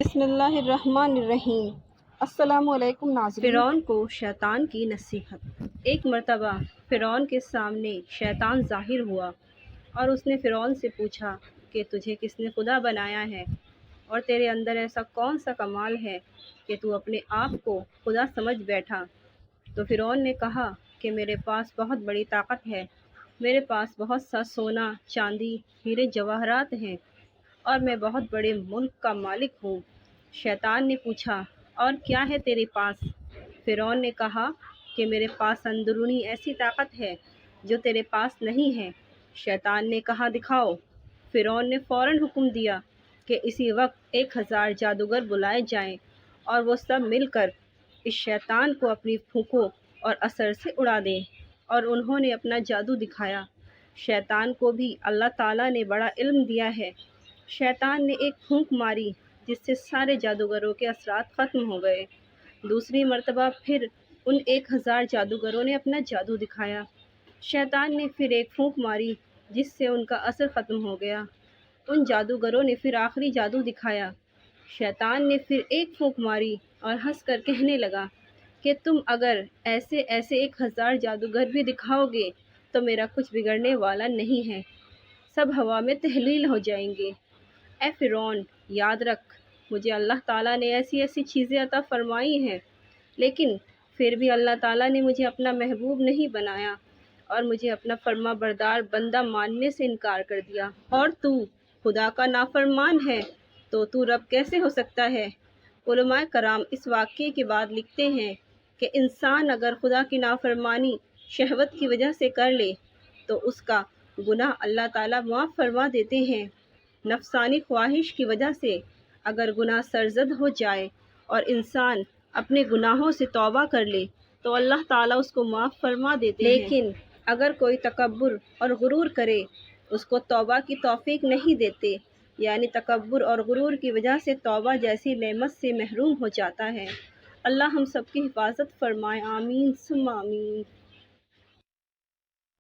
بسم اللہ الرحمن الرحیم۔ السلام علیکم ناظرین۔ فرعون کو شیطان کی نصیحت۔ ایک مرتبہ فرعون کے سامنے شیطان ظاہر ہوا اور اس نے فرعون سے پوچھا کہ تجھے کس نے خدا بنایا ہے اور تیرے اندر ایسا کون سا کمال ہے کہ تو اپنے آپ کو خدا سمجھ بیٹھا۔ تو فرعون نے کہا کہ میرے پاس بہت بڑی طاقت ہے، میرے پاس بہت سا سونا، چاندی، ہیرے جواہرات ہیں اور میں بہت بڑے ملک کا مالک ہوں۔ شیطان نے پوچھا اور کیا ہے تیرے پاس؟ فرعون نے کہا کہ میرے پاس اندرونی ایسی طاقت ہے جو تیرے پاس نہیں ہے۔ شیطان نے کہا دکھاؤ۔ فرعون نے فوراً حکم دیا کہ اسی وقت 1000 جادوگر بلائے جائیں اور وہ سب مل کر اس شیطان کو اپنی پھونکوں اور اثر سے اڑا دیں، اور انہوں نے اپنا جادو دکھایا۔ شیطان کو بھی اللہ تعالیٰ نے بڑا علم دیا ہے۔ شیطان نے ایک پھونک ماری جس سے سارے جادوگروں کے اثرات ختم ہو گئے۔ دوسری مرتبہ پھر ان 1000 جادوگروں نے اپنا جادو دکھایا۔ شیطان نے پھر ایک پھونک ماری جس سے ان کا اثر ختم ہو گیا۔ ان جادوگروں نے پھر آخری جادو دکھایا۔ شیطان نے پھر ایک پھونک ماری اور ہنس کر کہنے لگا کہ تم اگر ایسے 1000 جادوگر بھی دکھاؤ گے تو میرا کچھ بگڑنے والا نہیں ہے، سب ہوا میں تحلیل ہو جائیں گے۔ اے فرعون، یاد رکھ، مجھے اللہ تعالیٰ نے ایسی چیزیں عطا فرمائی ہیں، لیکن پھر بھی اللہ تعالیٰ نے مجھے اپنا محبوب نہیں بنایا اور مجھے اپنا فرما بردار بندہ ماننے سے انکار کر دیا، اور تو خدا کا نافرمان ہے تو رب کیسے ہو سکتا ہے؟ علماء کرام اس واقعے کے بعد لکھتے ہیں کہ انسان اگر خدا کی نافرمانی شہوت کی وجہ سے کر لے تو اس کا گناہ اللہ تعالیٰ معاف فرما دیتے ہیں۔ نفسانی خواہش کی وجہ سے اگر گناہ سرزد ہو جائے اور انسان اپنے گناہوں سے توبہ کر لے تو اللہ تعالیٰ اس کو معاف فرما دیتے ہیں، لیکن اگر کوئی تکبر اور غرور کرے اس کو توبہ کی توفیق نہیں دیتے، یعنی تکبر اور غرور کی وجہ سے توبہ جیسی نعمت سے محروم ہو جاتا ہے۔ اللہ ہم سب کی حفاظت فرمائے، آمین ثم آمین۔